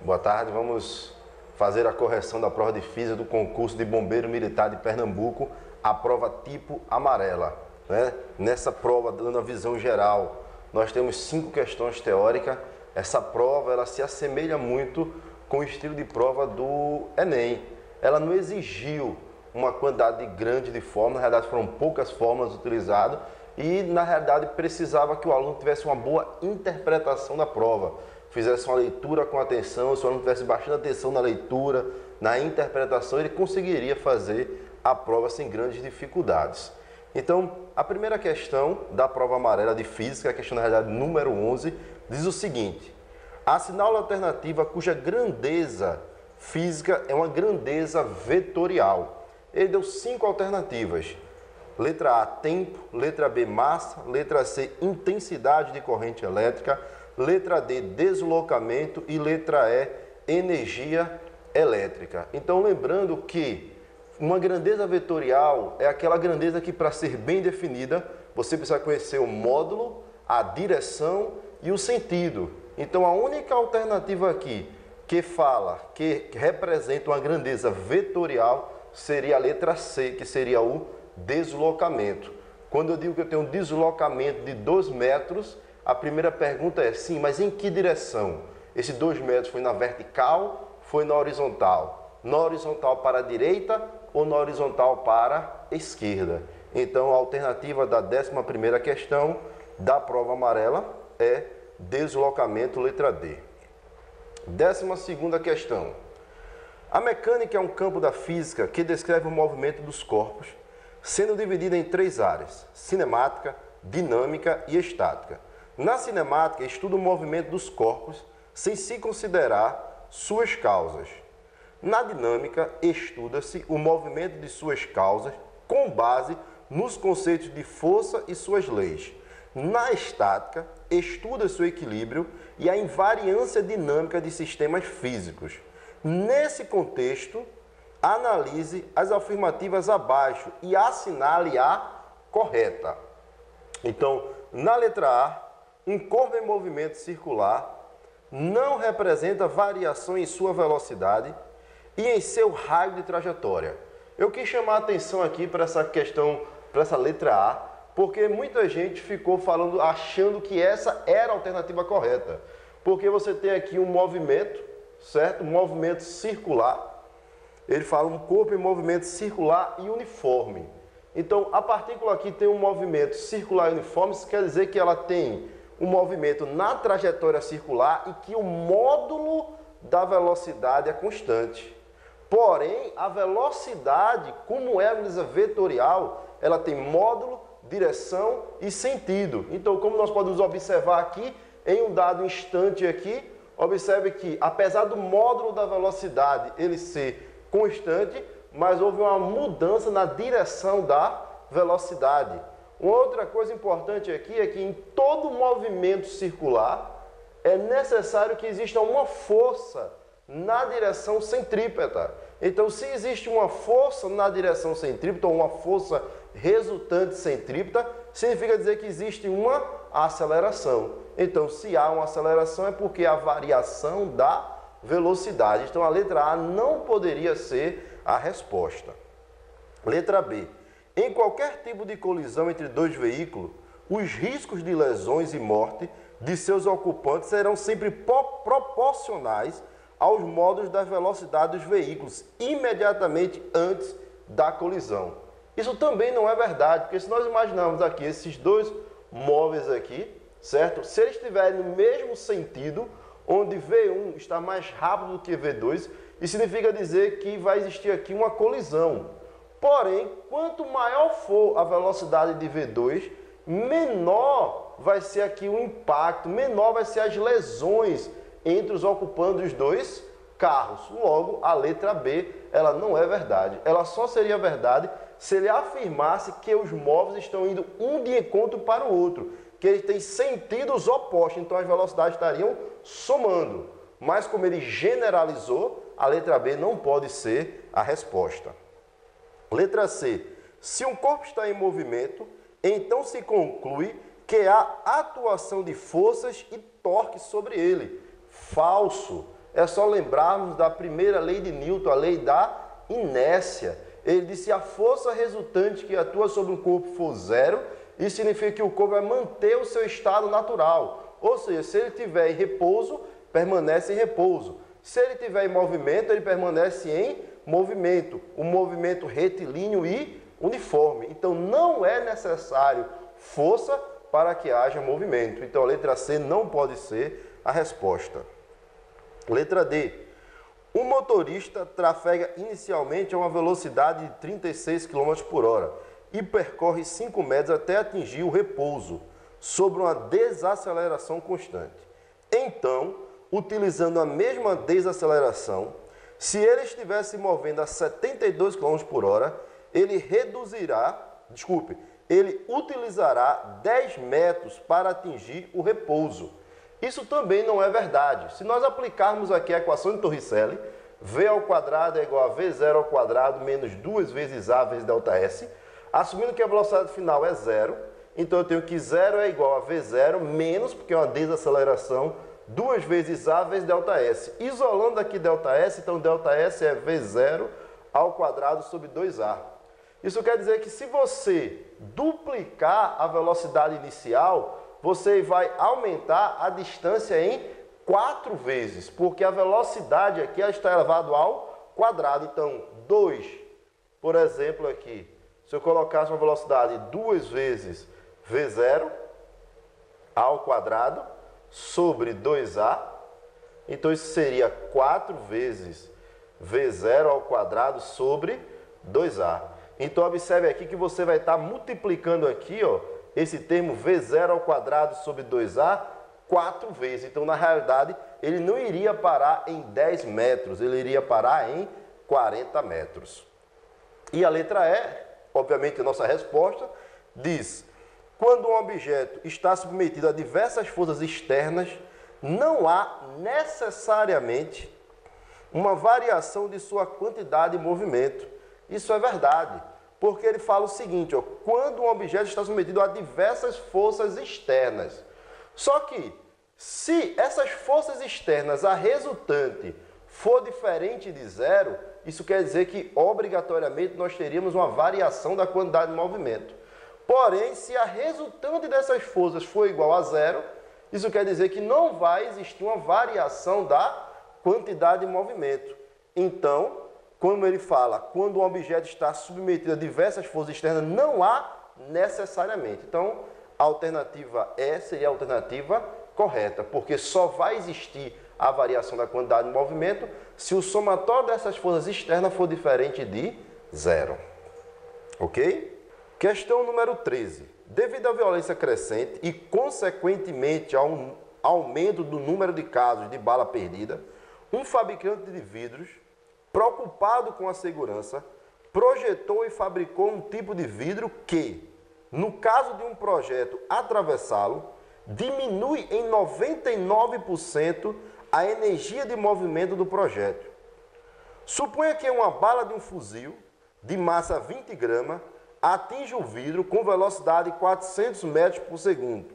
Boa tarde, vamos fazer a correção da prova de física do concurso de Bombeiro Militar de Pernambuco, a prova tipo amarela. Nessa prova, dando a visão geral, nós temos 5 questões teóricas. Essa prova ela se assemelha muito com o estilo de prova do Enem. Ela não exigiu uma quantidade grande de fórmulas, na realidade foram poucas fórmulas utilizadas e na realidade precisava que o aluno tivesse uma boa interpretação da prova, fizesse uma leitura com atenção. Se o aluno tivesse bastante atenção na leitura, na interpretação, ele conseguiria fazer a prova sem grandes dificuldades. Então, a primeira questão da prova amarela de física, a questão na realidade número 11, diz o seguinte: assinale a alternativa cuja grandeza física é uma grandeza vetorial. Ele deu 5 alternativas. Letra A, tempo. Letra B, massa. Letra C, intensidade de corrente elétrica. Letra D, deslocamento. E letra E, energia elétrica. Então, lembrando que uma grandeza vetorial é aquela grandeza que, para ser bem definida, você precisa conhecer o módulo, a direção e o sentido. Então, a única alternativa aqui que representa uma grandeza vetorial seria a letra C, que seria o deslocamento. Quando eu digo que eu tenho um deslocamento de 2 metros, a primeira pergunta é: sim, mas em que direção? Esse 2 metros foi na vertical, foi na horizontal? Na horizontal para a direita ou na horizontal para a esquerda? Então, a alternativa da 11ª questão da prova amarela é deslocamento, letra D. 12ª questão. A mecânica é um campo da física que descreve o movimento dos corpos, sendo dividida em 3 áreas: cinemática, dinâmica e estática. Na cinemática, estuda o movimento dos corpos sem se considerar suas causas. Na dinâmica, estuda-se o movimento de suas causas com base nos conceitos de força e suas leis. Na estática, estuda-se o equilíbrio e a invariância dinâmica de sistemas físicos. Nesse contexto, analise as afirmativas abaixo e assinale a correta. Então, na letra A, um corpo em movimento circular não representa variação em sua velocidade e em seu raio de trajetória. Eu quis chamar a atenção aqui para essa questão, para essa letra A, porque muita gente ficou falando, achando que essa era a alternativa correta. Porque você tem aqui um movimento, certo? Um movimento circular. Ele fala um corpo em movimento circular e uniforme. Então, a partícula aqui tem um movimento circular e uniforme, isso quer dizer que ela tem um movimento na trajetória circular e que o módulo da velocidade é constante. Porém, a velocidade, como é a medida vetorial, ela tem módulo, direção e sentido. Então, como nós podemos observar aqui, em um dado instante aqui, observe que, apesar do módulo da velocidade ele ser constante, mas houve uma mudança na direção da velocidade. Uma outra coisa importante aqui é que em todo movimento circular é necessário que exista uma força na direção centrípeta. Então, se existe uma força na direção centrípeta, ou uma força resultante centrípeta, significa dizer que existe uma aceleração. Então, se há uma aceleração é porque há variação da velocidade. Então, a letra A não poderia ser a resposta. Letra B. Em qualquer tipo de colisão entre 2 veículos, os riscos de lesões e morte de seus ocupantes serão sempre proporcionais aos modos da velocidade dos veículos imediatamente antes da colisão. Isso também não é verdade, porque se nós imaginarmos aqui esses 2 móveis aqui, certo? Se eles estiverem no mesmo sentido, onde V1 está mais rápido do que V2, isso significa dizer que vai existir aqui uma colisão. Porém, quanto maior for a velocidade de V2, menor vai ser aqui o impacto, menor vai ser as lesões entre os ocupantes dos 2 carros. Logo, a letra B, ela não é verdade. Ela só seria verdade se ele afirmasse que os móveis estão indo um de encontro para o outro, que eles têm sentidos opostos, então as velocidades estariam somando. Mas como ele generalizou, a letra B não pode ser a resposta. Letra C. Se um corpo está em movimento, então se conclui que há atuação de forças e torque sobre ele. Falso. é só lembrarmos da primeira lei de Newton, a lei da inércia. Ele disse que a força resultante que atua sobre um corpo for zero, isso significa que o corpo vai manter o seu estado natural. Ou seja, se ele estiver em repouso, permanece em repouso. Se ele estiver em movimento, ele permanece em movimento. Um movimento retilíneo e uniforme. Então, não é necessário força para que haja movimento. Então, a letra C não pode ser a resposta. Letra D. O motorista trafega inicialmente a uma velocidade de 36 km por hora e percorre 5 metros até atingir o repouso, sobre uma desaceleração constante. Então, utilizando a mesma desaceleração, se ele estiver se movendo a 72 km por hora, ele utilizará 10 metros para atingir o repouso. Isso também não é verdade. Se nós aplicarmos aqui a equação de Torricelli, V ao quadrado é igual a V0 ao quadrado menos 2 vezes A vezes ΔS, assumindo que a velocidade final é zero, então eu tenho que 0 é igual a V0 menos, porque é uma desaceleração, 2 vezes A vezes ΔS. Isolando aqui ΔS, então ΔS é V0 ao quadrado sobre 2A. Isso quer dizer que se você duplicar a velocidade inicial, você vai aumentar a distância em 4 vezes, porque a velocidade aqui está elevada ao quadrado. Então, 2, por exemplo, aqui, se eu colocasse uma velocidade 2 vezes V0 ao quadrado sobre 2A, então isso seria 4 vezes V0 ao quadrado sobre 2A. Então, observe aqui que você vai estar multiplicando aqui, ó, esse termo V0 ao quadrado sobre 2A 4 vezes. Então, na realidade, ele não iria parar em 10 metros, ele iria parar em 40 metros. E a letra E, obviamente a nossa resposta, diz: quando um objeto está submetido a diversas forças externas, não há necessariamente uma variação de sua quantidade de movimento. Isso é verdade, porque ele fala o seguinte, ó, quando um objeto está submetido a diversas forças externas. Só que, se essas forças externas, a resultante, for diferente de zero, isso quer dizer que, obrigatoriamente, nós teríamos uma variação da quantidade de movimento. Porém, se a resultante dessas forças for igual a zero, isso quer dizer que não vai existir uma variação da quantidade de movimento. Então, como ele fala, quando um objeto está submetido a diversas forças externas, não há necessariamente. Então, a alternativa E seria a alternativa correta, porque só vai existir a variação da quantidade de movimento se o somatório dessas forças externas for diferente de zero. Ok? Questão número 13. Devido à violência crescente e, consequentemente, a um aumento do número de casos de bala perdida, um fabricante de vidros, preocupado com a segurança, projetou e fabricou um tipo de vidro que, no caso de um projeto atravessá-lo, diminui em 99% a energia de movimento do projeto. Suponha que uma bala de um fuzil de massa 20 gramas atinge o vidro com velocidade de 400 metros por segundo.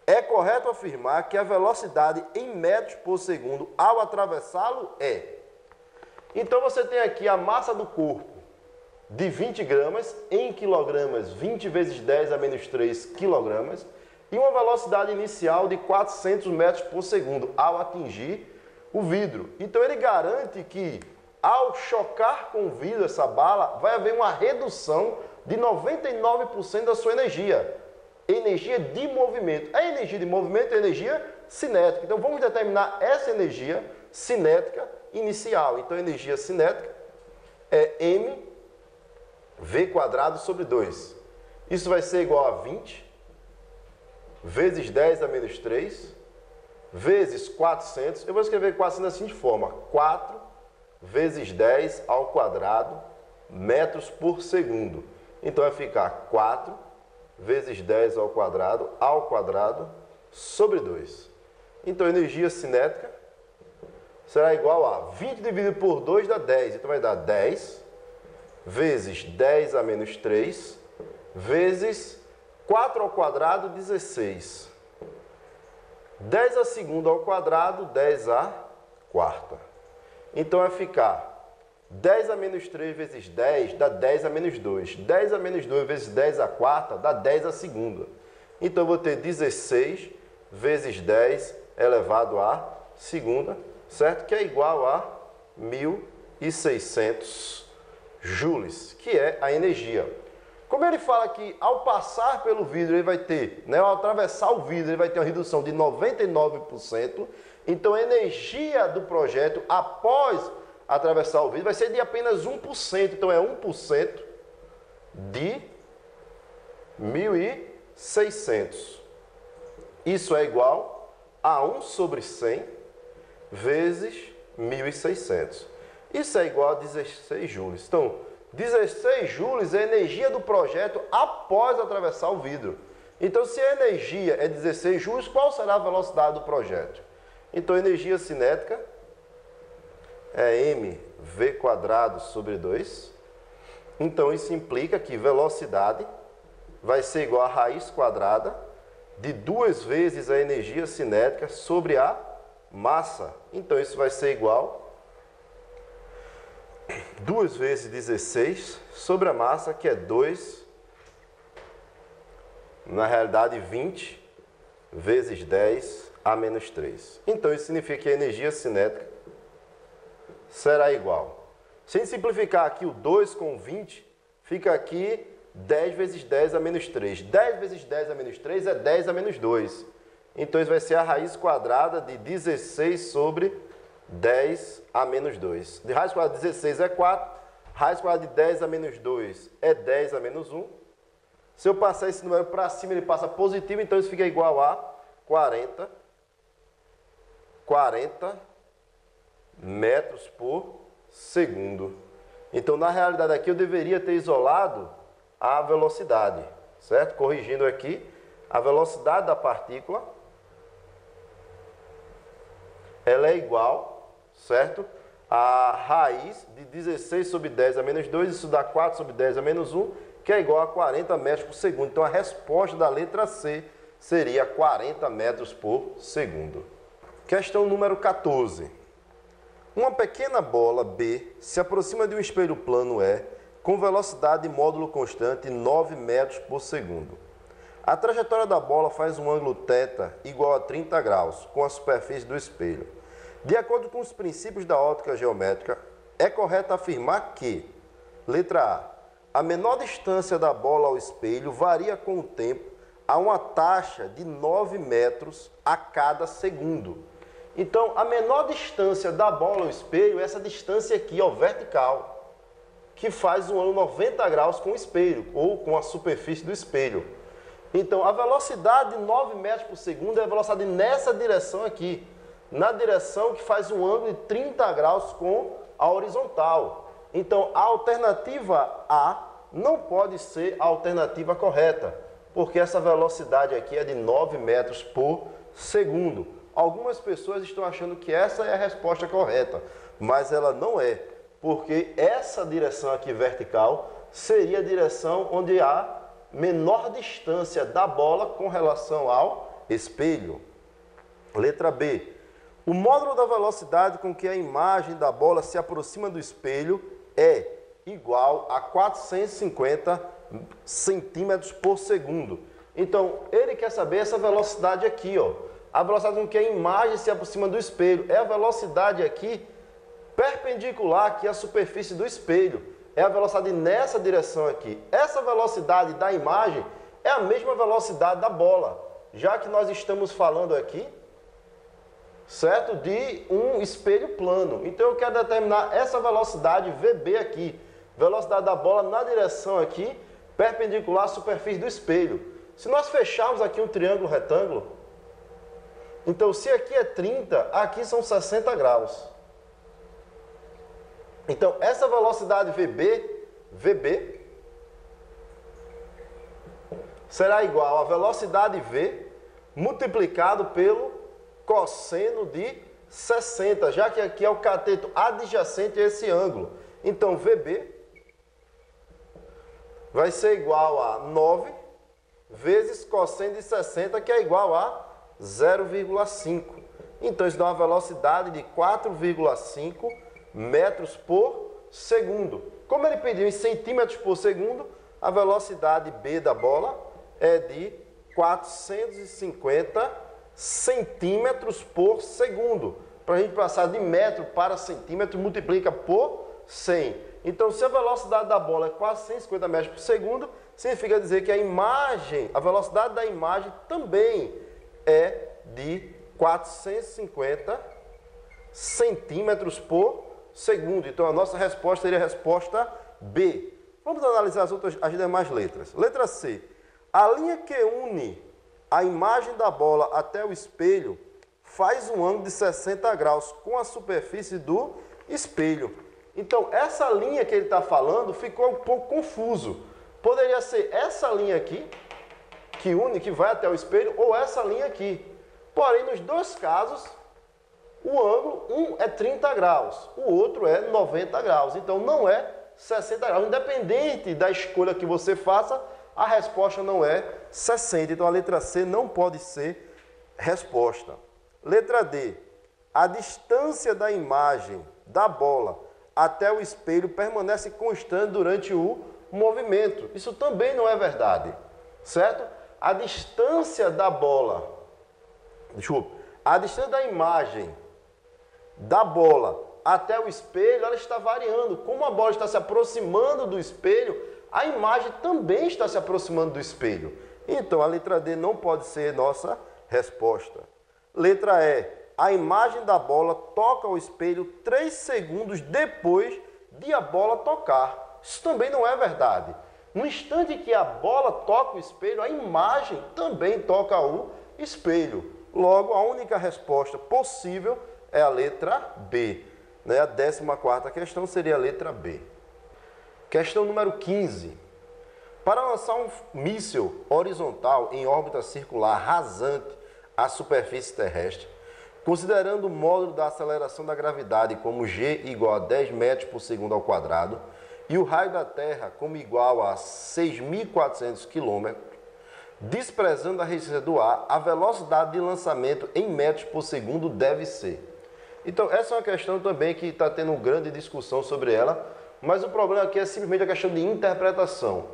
É correto afirmar que a velocidade em metros por segundo ao atravessá-lo é. Então você tem aqui a massa do corpo de 20 gramas em quilogramas, 20 vezes 10 a menos 3 quilogramas, e uma velocidade inicial de 400 metros por segundo ao atingir o vidro. Então ele garante que ao chocar com o vidro essa bala, vai haver uma redução de 99% da sua energia. Energia de movimento. A energia de movimento é energia cinética. Então vamos determinar essa energia cinética inicial. Então a energia cinética é mv² sobre 2. Isso vai ser igual a 20 vezes 10 a menos 3 vezes 400. Eu vou escrever 400 assim de forma: 4 vezes 10 ao quadrado metros por segundo. Então vai ficar 4 vezes 10 ao quadrado sobre 2. Então a energia cinética será igual a 20 dividido por 2 dá 10. Então vai dar 10 vezes 10 a menos 3 vezes 4 ao quadrado, 16. 10 a segundo ao quadrado, 10 a quarta. Então vai ficar 10 a menos 3 vezes 10 dá 10 a menos 2. 10 a menos 2 vezes 10 a quarta dá 10 a segunda. Então eu vou ter 16 vezes 10 elevado à segunda, certo? Que é igual a 1.600 joules, que é a energia. Como ele fala que ao passar pelo vidro ele vai ter, né, ao atravessar o vidro ele vai ter uma redução de 99%, então a energia do projeto após atravessar o vidro vai ser de apenas 1%, então é 1% de 1.600. Isso é igual a 1 sobre 100 vezes 1.600. Isso é igual a 16 joules. Então, 16 joules é a energia do projeto após atravessar o vidro. Então, se a energia é 16 joules, qual será a velocidade do projeto? Então, a energia cinética é mv² sobre 2. Então, isso implica que velocidade vai ser igual a raiz quadrada de 2 vezes a energia cinética sobre a massa. Então, isso vai ser igual 2 vezes 16 sobre a massa, que é 2, na realidade 20 vezes 10 a menos 3. Então, isso significa que a energia cinética será igual. Sem simplificar aqui o 2 com 20, fica aqui 10 vezes 10 a menos 3. 10 vezes 10 a menos 3 é 10 a menos 2. Então, isso vai ser a raiz quadrada de 16 sobre 10 a menos 2. De raiz quadrada de 16 é 4. Raiz quadrada de 10 a menos 2 é 10 a menos 1. Se eu passar esse número para cima, ele passa positivo, então isso fica igual a 40 metros por segundo. Então, na realidade, aqui eu deveria ter isolado a velocidade, certo? Corrigindo aqui, a velocidade da partícula, ela é igual, certo? A raiz de 16 sobre 10 a menos 2, isso dá 4 sobre 10 a menos 1, que é igual a 40 metros por segundo. Então, a resposta da letra C seria 40 metros por segundo. Questão número 14. Uma pequena bola B se aproxima de um espelho plano E com velocidade e módulo constante 9 metros por segundo. A trajetória da bola faz um ângulo θ igual a 30 graus com a superfície do espelho. De acordo com os princípios da óptica geométrica, é correto afirmar que, letra A menor distância da bola ao espelho varia com o tempo a uma taxa de 9 metros a cada segundo. Então, a menor distância da bola ao espelho é essa distância aqui, ó, vertical, que faz um ângulo 90 graus com o espelho, ou com a superfície do espelho. Então, a velocidade de 9 metros por segundo é a velocidade nessa direção aqui, na direção que faz um ângulo de 30 graus com a horizontal. Então, a alternativa A não pode ser a alternativa correta, porque essa velocidade aqui é de 9 metros por segundo. Algumas pessoas estão achando que essa é a resposta correta, mas ela não é, porque essa direção aqui vertical seria a direção onde há menor distância da bola com relação ao espelho. Letra B. O módulo da velocidade com que a imagem da bola se aproxima do espelho é igual a 450 centímetros por segundo. Então, ele quer saber essa velocidade aqui, ó. A velocidade com que a imagem se aproxima do espelho é a velocidade aqui perpendicular aqui à superfície do espelho. É a velocidade nessa direção aqui. Essa velocidade da imagem é a mesma velocidade da bola, já que nós estamos falando aqui, certo, de um espelho plano. Então eu quero determinar essa velocidade VB aqui, velocidade da bola na direção aqui, perpendicular à superfície do espelho. Se nós fecharmos aqui um triângulo retângulo, então se aqui é 30, aqui são 60 graus. Então essa velocidade VB será igual a velocidade V multiplicado pelo cosseno de 60, já que aqui é o cateto adjacente a esse ângulo. Então VB vai ser igual a 9 vezes cosseno de 60, que é igual a 0,5. Então, isso dá uma velocidade de 4,5 metros por segundo. Como ele pediu em centímetros por segundo, a velocidade B da bola é de 450 centímetros por segundo. Para a gente passar de metro para centímetro, multiplica por 100. Então, se a velocidade da bola é 450 metros por segundo, significa dizer que a velocidade da imagem também é de 450 centímetros por segundo. Então, a nossa resposta seria a resposta B. Vamos analisar as demais letras. Letra C. A linha que une a imagem da bola até o espelho faz um ângulo de 60 graus com a superfície do espelho. Então, essa linha que ele está falando ficou um pouco confuso. Poderia ser essa linha aqui, que une, que vai até o espelho, ou essa linha aqui. Porém, nos dois casos, o ângulo, um é 30 graus, o outro é 90 graus. Então, não é 60 graus. Independente da escolha que você faça, a resposta não é 60. Então, a letra C não pode ser resposta. Letra D. A distância da imagem da bola até o espelho permanece constante durante o movimento. Isso também não é verdade, certo? A distância da bola, a distância da imagem da bola até o espelho, ela está variando. Como a bola está se aproximando do espelho, a imagem também está se aproximando do espelho. Então, a letra D não pode ser nossa resposta. Letra E. A imagem da bola toca o espelho 3 segundos depois de a bola tocar. Isso também não é verdade. No instante que a bola toca o espelho, a imagem também toca o espelho. Logo, a única resposta possível é a letra B. A 14ª questão seria a letra B. Questão número 15. Para lançar um míssil horizontal em órbita circular rasante à superfície terrestre, considerando o módulo da aceleração da gravidade como g igual a 10 metros por segundo ao quadrado e o raio da Terra como igual a 6.400 km, desprezando a resistência do ar, a velocidade de lançamento em metros por segundo deve ser. Então, essa é uma questão também que está tendo grande discussão sobre ela, mas o problema aqui é simplesmente a questão de interpretação.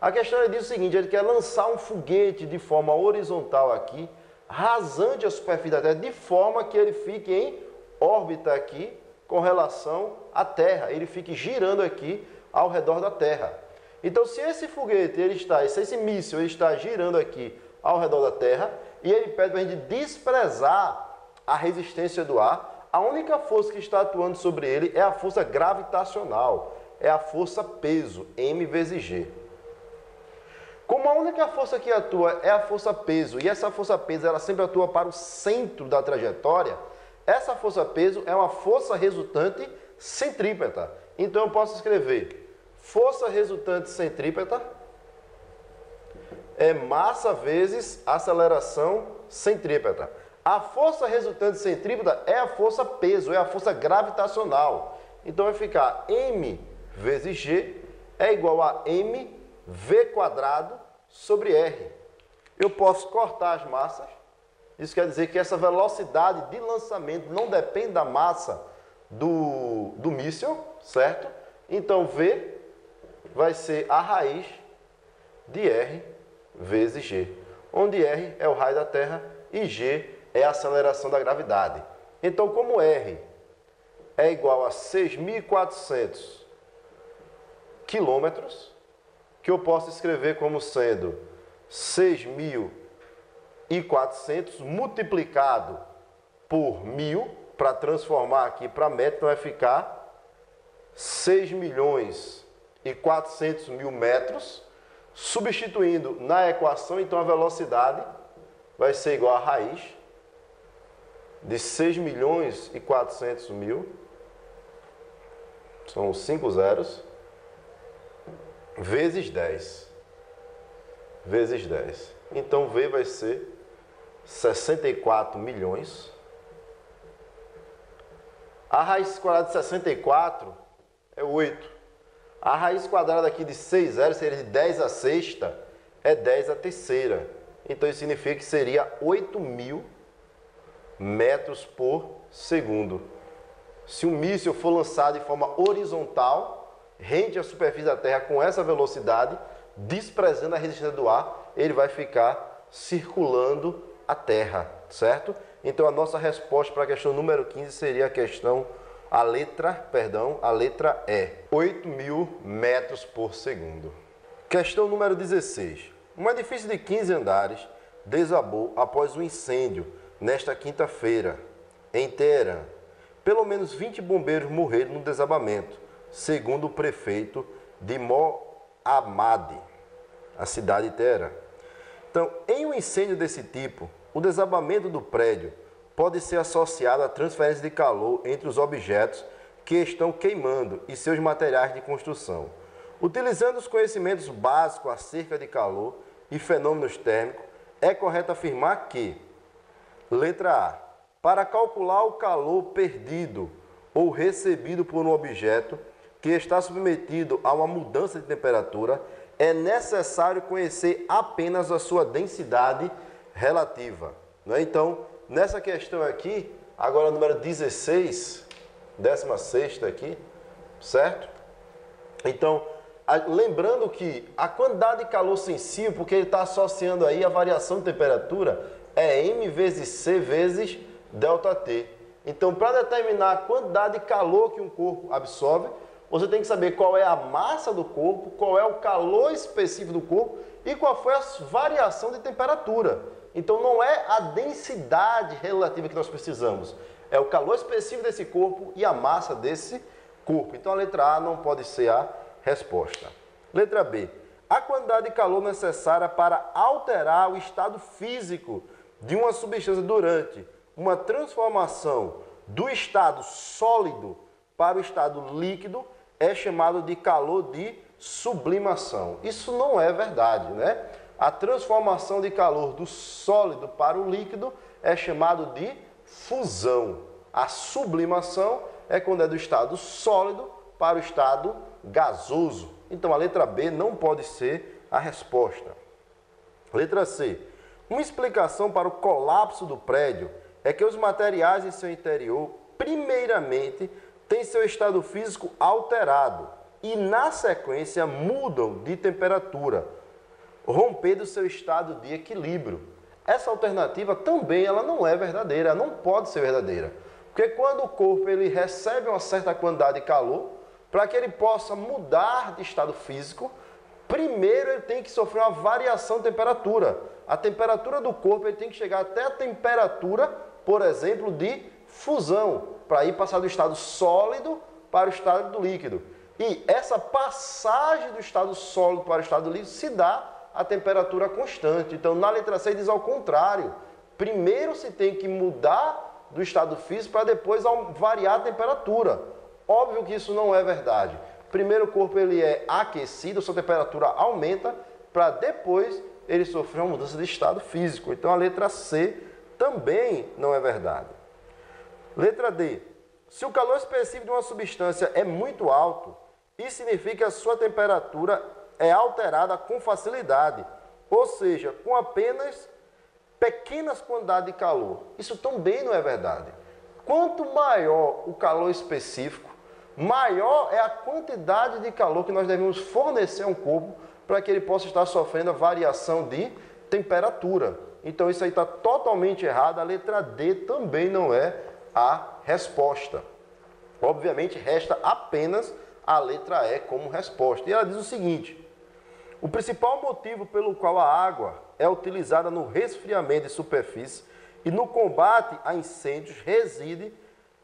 A questão diz o seguinte, ele quer lançar um foguete de forma horizontal aqui, rasante a superfície da Terra, de forma que ele fique em órbita aqui com relação à Terra, ele fique girando aqui ao redor da Terra. Então, se esse foguete, se esse míssil está girando aqui ao redor da Terra, e ele pede para a gente desprezar a resistência do ar, a única força que está atuando sobre ele é a força gravitacional, é a força peso, M vezes G. Como a única força que atua é a força peso, e essa força peso ela sempre atua para o centro da trajetória, essa força peso é uma força resultante centrípeta. Então eu posso escrever força resultante centrípeta é massa vezes aceleração centrípeta. A força resultante centrípeta é a força peso, é a força gravitacional. Então vai ficar M vezes G é igual a mv² sobre R. Eu posso cortar as massas. Isso quer dizer que essa velocidade de lançamento não depende da massa do míssil, certo? Então V vai ser a raiz de R vezes G, onde R é o raio da Terra e G é a aceleração da gravidade. Então, como R é igual a 6.400 quilômetros, que eu posso escrever como sendo 6.400 multiplicado por 1.000, para transformar aqui para metro, vai ficar 6.400.000 metros. Substituindo na equação, então a velocidade vai ser igual a raiz de 6.400.000, são 5 zeros, vezes 10. Vezes 10. Então, V vai ser 64 milhões. A raiz quadrada de 64 é 8. A raiz quadrada aqui de 6 zeros seria de 10 à sexta, é 10 à terceira. Então, isso significa que seria 8.000 metros por segundo. Se um míssil for lançado de forma horizontal, rente à superfície da Terra com essa velocidade, desprezando a resistência do ar, ele vai ficar circulando a Terra, certo? Então a nossa resposta para a questão número 15 seria a letra E, 8.000 metros por segundo. Questão número 16. Um edifício de 15 andares desabou após um incêndio nesta quinta-feira, em Teherã. Pelo menos 20 bombeiros morreram no desabamento, segundo o prefeito de Mohammad, a cidade de Teherã. Então, em um incêndio desse tipo, o desabamento do prédio pode ser associado à transferência de calor entre os objetos que estão queimando e seus materiais de construção. Utilizando os conhecimentos básicos acerca de calor e fenômenos térmicos, é correto afirmar que, letra A, para calcular o calor perdido ou recebido por um objeto que está submetido a uma mudança de temperatura, é necessário conhecer apenas a sua densidade relativa. Não é? Então, nessa questão aqui, agora número 16, 16ª aqui, certo? Então, lembrando que a quantidade de calor sensível, porque ele está associando aí a variação de temperatura, é M vezes C vezes ΔT. Então, para determinar a quantidade de calor que um corpo absorve, você tem que saber qual é a massa do corpo, qual é o calor específico do corpo e qual foi a variação de temperatura. Então, não é a densidade relativa que nós precisamos, é o calor específico desse corpo e a massa desse corpo. Então, a letra A não pode ser a resposta. Letra B. A quantidade de calor necessária para alterar o estado físico de uma substância durante uma transformação do estado sólido para o estado líquido é chamado de calor de sublimação. Isso não é verdade, né? A transformação de calor do sólido para o líquido é chamado de fusão. A sublimação é quando é do estado sólido para o estado gasoso. Então a letra B não pode ser a resposta. Letra C. Uma explicação para o colapso do prédio é que os materiais em seu interior, primeiramente, têm seu estado físico alterado e, na sequência, mudam de temperatura, rompendo seu estado de equilíbrio. Essa alternativa também ela não é verdadeira, ela não pode ser verdadeira. Porque quando o corpo ele recebe uma certa quantidade de calor, para que ele possa mudar de estado físico, primeiro ele tem que sofrer uma variação de temperatura. A temperatura do corpo ele tem que chegar até a temperatura, por exemplo, de fusão, para ir passar do estado sólido para o estado do líquido. E essa passagem do estado sólido para o estado líquido se dá a temperatura constante. Então, na letra C diz ao contrário. Primeiro se tem que mudar do estado físico para depois variar a temperatura. Óbvio que isso não é verdade. Primeiro o corpo ele é aquecido, sua temperatura aumenta, para depois ele sofrer uma mudança de estado físico. Então a letra C também não é verdade. Letra D. Se o calor específico de uma substância é muito alto, isso significa que a sua temperatura é alterada com facilidade, ou seja, com apenas pequenas quantidades de calor. Isso também não é verdade. Quanto maior o calor específico, maior é a quantidade de calor que nós devemos fornecer a um corpo para que ele possa estar sofrendo a variação de temperatura. Então isso aí está totalmente errado, a letra D também não é a resposta. Obviamente resta apenas a letra E como resposta. E ela diz o seguinte: o principal motivo pelo qual a água é utilizada no resfriamento de superfície e no combate a incêndios reside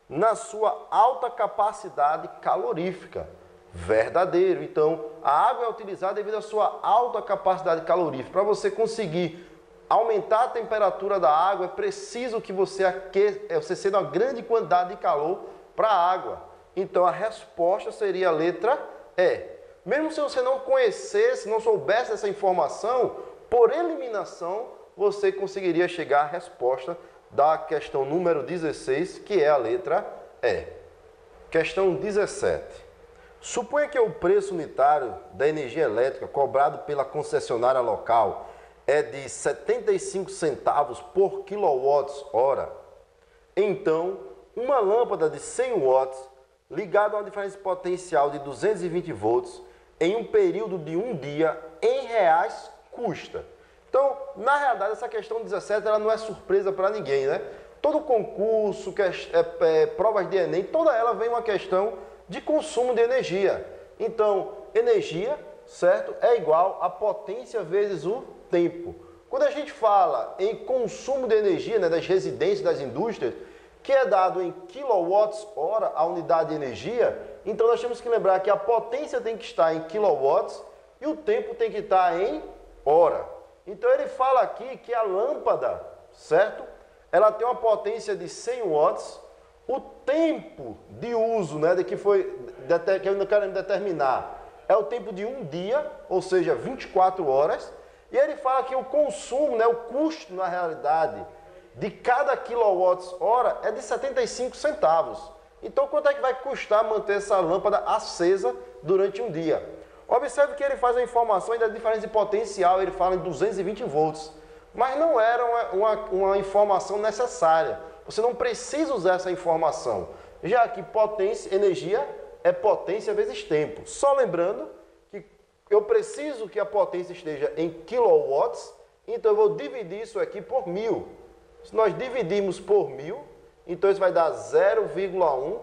na sua alta capacidade calorífica. Verdadeiro. Então, a água é utilizada devido à sua alta capacidade calorífica. Para você conseguir aumentar a temperatura da água, é preciso que você ceda uma grande quantidade de calor para a água. Então, a resposta seria a letra E. Mesmo se você não conhecesse, não soubesse essa informação, por eliminação, você conseguiria chegar à resposta da questão número 16, que é a letra E. Questão 17. Suponha que o preço unitário da energia elétrica cobrado pela concessionária local é de 75 centavos por quilowatt-hora. Então, uma lâmpada de 100 watts ligada a uma diferença potencial de 220 volts em um período de um dia em reais custa. Então, na realidade, essa questão 17 ela não é surpresa para ninguém, né? Todo concurso, provas de Enem, toda ela vem uma questão de consumo de energia. Então, energia, certo, é igual a potência vezes o tempo. Quando a gente fala em consumo de energia, né, das residências, das indústrias, que é dado em quilowatts-hora a unidade de energia, então nós temos que lembrar que a potência tem que estar em quilowatts e o tempo tem que estar em hora. Então ele fala aqui que a lâmpada, certo? Ela tem uma potência de 100 watts, o tempo de uso, né, que eu não quero determinar, é o tempo de um dia, ou seja, 24 horas, e ele fala que o consumo, né, o custo na realidade, de cada quilowatts-hora é de 75 centavos. Então, quanto é que vai custar manter essa lâmpada acesa durante um dia? Observe que ele faz a informação ainda da diferença de potencial, ele fala em 220 volts, mas não era uma informação necessária. Você não precisa usar essa informação, já que potência, energia é potência vezes tempo. Só lembrando que eu preciso que a potência esteja em quilowatts, então eu vou dividir isso aqui por 1000. Se nós dividirmos por 1000, então isso vai dar 0,1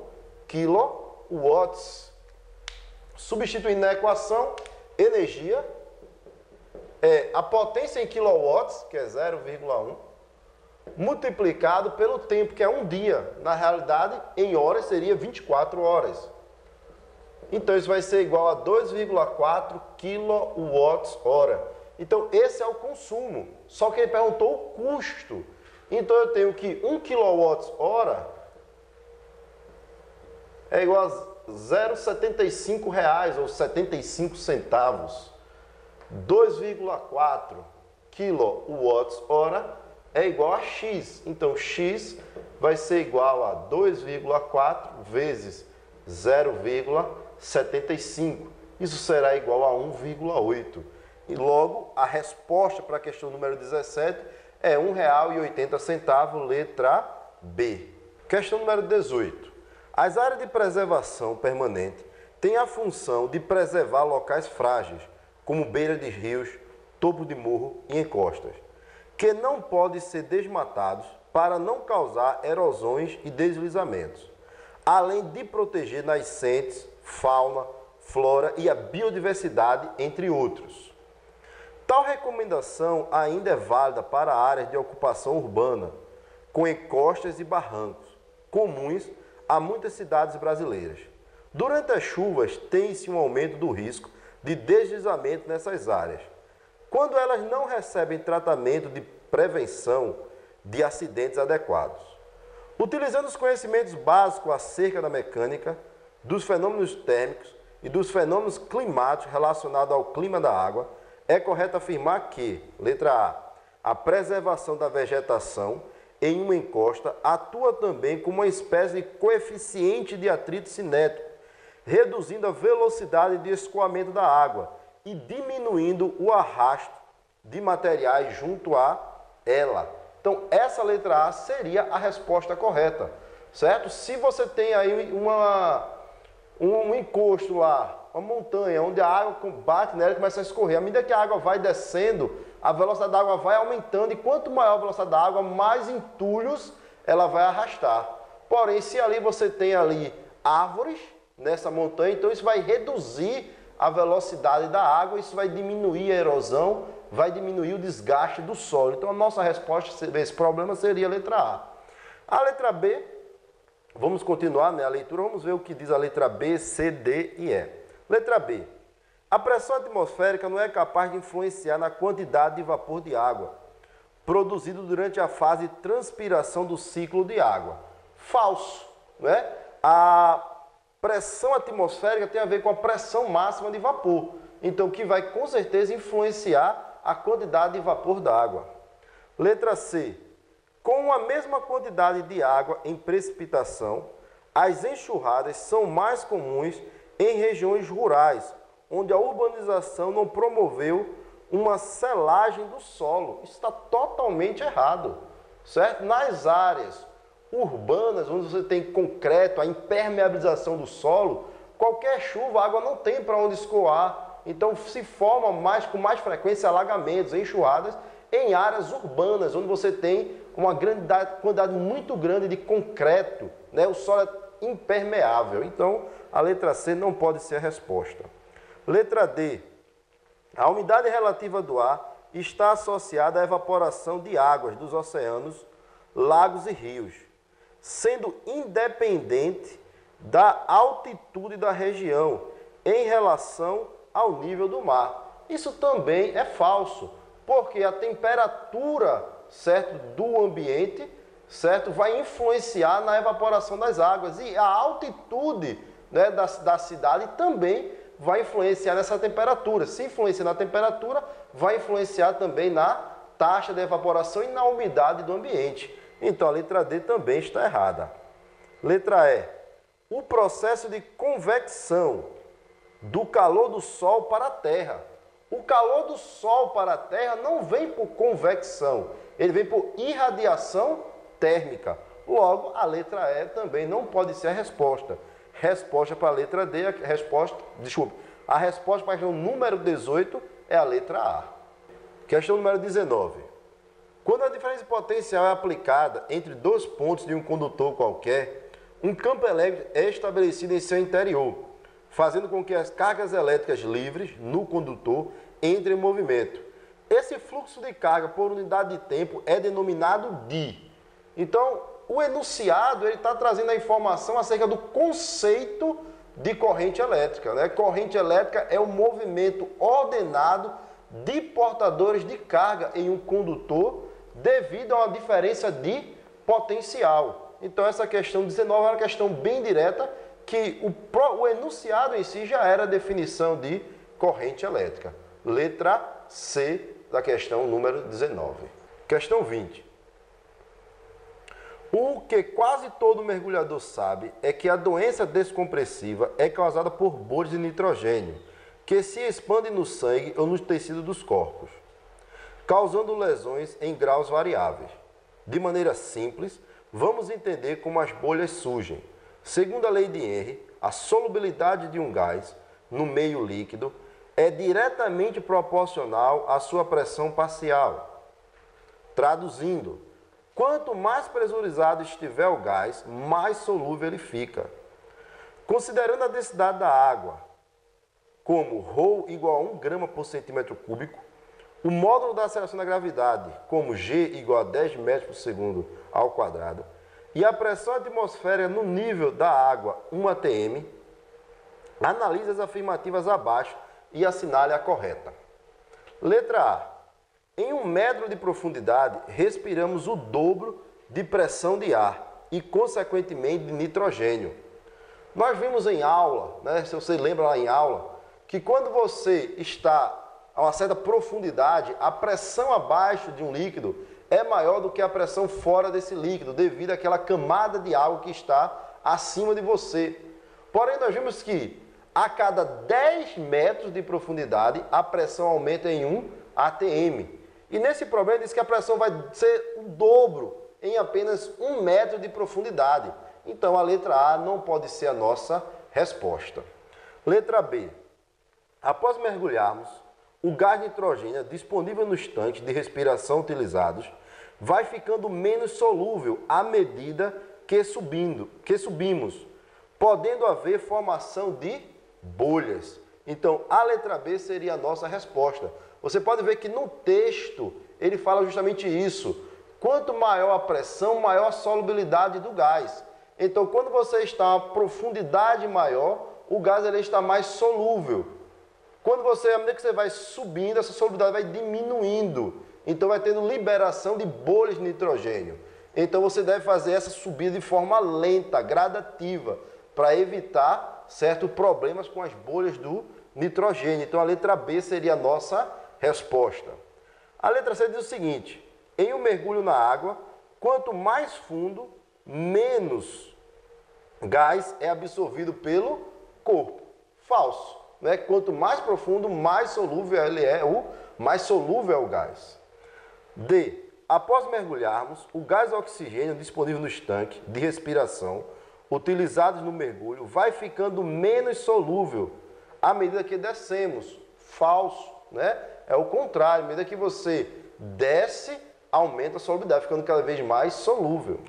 kW. Substituindo na equação, energia é a potência em quilowatts, que é 0,1, multiplicado pelo tempo, que é um dia. Na realidade, em horas seria 24 horas. Então isso vai ser igual a 2,4 kWh. Então esse é o consumo. Só que ele perguntou o custo. Então eu tenho que 1 kWh é igual a 0,75 reais ou 75 centavos. 2,4 kWh é igual a X. Então X vai ser igual a 2,4 vezes 0,75. Isso será igual a 1,8. E logo a resposta para a questão número 17 é R$ 1,80, letra B. Questão número 18. As áreas de preservação permanente têm a função de preservar locais frágeis, como beira de rios, topo de morro e encostas, que não podem ser desmatados para não causar erosões e deslizamentos, além de proteger nascentes, fauna, flora e a biodiversidade, entre outros. Tal recomendação ainda é válida para áreas de ocupação urbana, com encostas e barrancos, comuns a muitas cidades brasileiras. Durante as chuvas, tem-se um aumento do risco de deslizamento nessas áreas, quando elas não recebem tratamento de prevenção de acidentes adequados. Utilizando os conhecimentos básicos acerca da mecânica, dos fenômenos térmicos e dos fenômenos climáticos relacionados ao clima da água, é correto afirmar que, letra A preservação da vegetação em uma encosta atua também como uma espécie de coeficiente de atrito cinético, reduzindo a velocidade de escoamento da água e diminuindo o arrasto de materiais junto a ela. Então, essa letra A seria a resposta correta, certo? Se você tem aí um encosto lá, uma montanha, onde a água bate nela e começa a escorrer. À medida que a água vai descendo, a velocidade da água vai aumentando e quanto maior a velocidade da água, mais entulhos ela vai arrastar. Porém, se ali você tem ali árvores nessa montanha, então isso vai reduzir a velocidade da água, isso vai diminuir a erosão, vai diminuir o desgaste do solo. Então a nossa resposta a esse problema seria a letra A. A letra B, vamos continuar, né, a leitura, vamos ver o que diz a letra B, C, D e E. Letra B. A pressão atmosférica não é capaz de influenciar na quantidade de vapor de água produzido durante a fase de transpiração do ciclo de água. Falso, né? A pressão atmosférica tem a ver com a pressão máxima de vapor, então que vai com certeza influenciar a quantidade de vapor da água. Letra C. Com a mesma quantidade de água em precipitação, as enxurradas são mais comuns em regiões rurais, onde a urbanização não promoveu uma selagem do solo. Isso está totalmente errado, certo? Nas áreas urbanas, onde você tem concreto, a impermeabilização do solo, qualquer chuva, a água não tem para onde escoar. Então se forma com mais frequência alagamentos, enxurradas em áreas urbanas, onde você tem uma quantidade muito grande de concreto, né? O solo é impermeável. Então a letra C não pode ser a resposta. Letra D. A umidade relativa do ar está associada à evaporação de águas dos oceanos, lagos e rios, sendo independente da altitude da região em relação ao nível do mar. Isso também é falso, porque a temperatura, certo, do ambiente, certo, vai influenciar na evaporação das águas, e a altitude, né, da cidade também vai influenciar nessa temperatura. Se influencia na temperatura, vai influenciar também na taxa de evaporação e na umidade do ambiente. Então a letra D também está errada. Letra E. O processo de convecção do calor do Sol para a Terra. O calor do Sol para a Terra não vem por convecção, ele vem por irradiação térmica. Logo, a letra E também não pode ser a resposta. Resposta para a letra D, a resposta para a questão número 18 é a letra A. Questão número 19. Quando a diferença potencial é aplicada entre dois pontos de um condutor qualquer, um campo elétrico é estabelecido em seu interior, fazendo com que as cargas elétricas livres no condutor entrem em movimento. Esse fluxo de carga por unidade de tempo é denominado di. Então, o enunciado está trazendo a informação acerca do conceito de corrente elétrica, né? Corrente elétrica é o movimento ordenado de portadores de carga em um condutor devido a uma diferença de potencial. Então, essa questão 19 é uma questão bem direta, que o enunciado em si já era a definição de corrente elétrica. Letra C da questão número 19. Questão 20. O que quase todo mergulhador sabe é que a doença descompressiva é causada por bolhas de nitrogênio, que se expandem no sangue ou nos tecidos dos corpos, causando lesões em graus variáveis. De maneira simples, vamos entender como as bolhas surgem. Segundo a lei de Henry, a solubilidade de um gás no meio líquido é diretamente proporcional à sua pressão parcial. Traduzindo, quanto mais pressurizado estiver o gás, mais solúvel ele fica. Considerando a densidade da água como ρ igual a 1 grama por centímetro cúbico, o módulo da aceleração da gravidade como g igual a 10 metros por segundo ao quadrado, e a pressão atmosférica no nível da água 1 atm, analise as afirmativas abaixo e assinale a correta. Letra A. Em 1 metro de profundidade, respiramos o dobro de pressão de ar e, consequentemente, de nitrogênio. Nós vimos em aula, né, se você lembra lá em aula, que quando você está a uma certa profundidade, a pressão abaixo de um líquido é maior do que a pressão fora desse líquido, devido àquela camada de água que está acima de você. Porém, nós vimos que a cada 10 metros de profundidade, a pressão aumenta em 1 atm. E nesse problema diz que a pressão vai ser o dobro em apenas 1 metro de profundidade. Então a letra A não pode ser a nossa resposta. Letra B. Após mergulharmos, o gás nitrogênio disponível nos tanques de respiração utilizados vai ficando menos solúvel à medida que subimos, podendo haver formação de bolhas. Então a letra B seria a nossa resposta. Você pode ver que no texto ele fala justamente isso. Quanto maior a pressão, maior a solubilidade do gás. Então, quando você está a uma profundidade maior, o gás ele está mais solúvel. Quando à medida que você vai subindo, essa solubilidade vai diminuindo. Então, vai tendo liberação de bolhas de nitrogênio. Então, você deve fazer essa subida de forma lenta, gradativa, para evitar certos problemas com as bolhas do nitrogênio. Então, a letra B seria a nossa resposta. A letra C diz o seguinte: em um mergulho na água, quanto mais fundo, menos gás é absorvido pelo corpo. Falso, né? Quanto mais profundo, mais solúvel ele é, mais solúvel é o gás. D. Após mergulharmos, o gás oxigênio disponível nos tanques de respiração utilizados no mergulho vai ficando menos solúvel à medida que descemos. Falso, né? É o contrário, à medida que você desce, aumenta a solubilidade, ficando cada vez mais solúvel.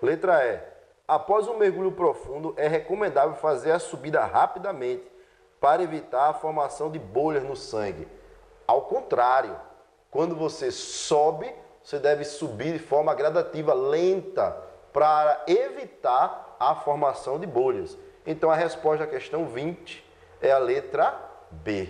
Letra E. Após um mergulho profundo, é recomendável fazer a subida rapidamente para evitar a formação de bolhas no sangue. Ao contrário, quando você sobe, você deve subir de forma gradativa, lenta, para evitar a formação de bolhas. Então, a resposta à questão 20 é a letra B.